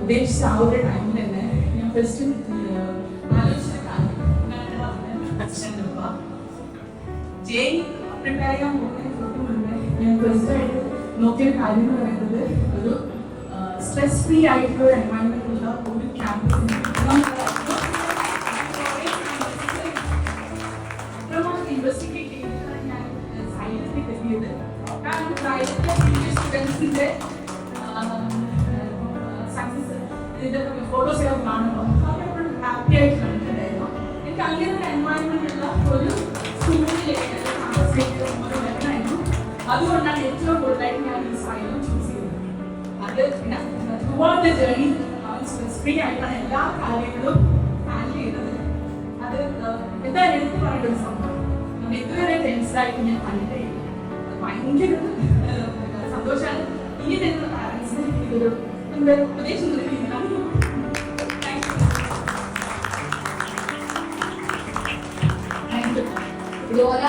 ഉദ്ദേശിച്ച ആ ഒരു ടൈമിൽ തന്നെ ഞാൻ ഫസ്റ്റ് ആലോചിച്ച കാര്യം പ്രിപ്പയർ ചെയ്യാൻ പോകുന്നതിന് ഞാൻ ഫസ്റ്റ് ആയിട്ട് നോക്കിയ കാര്യം എന്ന് പറയുന്നത് ഒരു സ്ട്രെസ് ഫ്രീ ആയിട്ടുള്ള ഒരു എൻവയൺമെന്റ് ഉള്ള ഒരു ക്യാമ്പസിന് ഇൻവെസ്റ്റിഗേറ്റ് ചെയ്തിട്ടാണ് ഞാൻ സൈലത്തിലേക്ക് എത്തിയത്. കാരണം സൈലത്തിലെ സ്റ്റുഡൻസിന്റെ സക്സസ് ഇതിന്റെ ഫോട്ടോസ് ഒക്കെ കാണുമ്പോൾ അവരെപ്പോഴും ഹാപ്പി ആയിട്ട് കണ്ടിട്ടുണ്ടായിരുന്നു. എനിക്ക് അങ്ങനെ ഒരു എൻവയൺമെന്റ് ഉള്ള ഒരു സ്കൂളിലേക്ക് താമസിക്കായിരുന്നു. അതുകൊണ്ടാണ് ഏറ്റവും കൂടുതലായിട്ട് ഞാൻ ഈ സൈലം ചൂസ് ചെയ്തത്. അത് throughout the journey stress free ആയിട്ടാണ് എല്ലാ കാര്യങ്ങളും ഹാൻഡിൽ ചെയ്തത്. അത് എന്തായാലും എടുത്ത് പറയേണ്ട ഒരു സംഭവം. ഇതുവരെ ടെൻസ്ഡായിട്ട് ഞാൻ കണ്ടിട്ടില്ല. ഭയങ്കര സന്തോഷമാണ്. ഇനി തരുന്ന പാരൻസിന് ഇതൊരു ഉപദേശം നൽകിയിട്ടാണ്. ഇതുപോലെ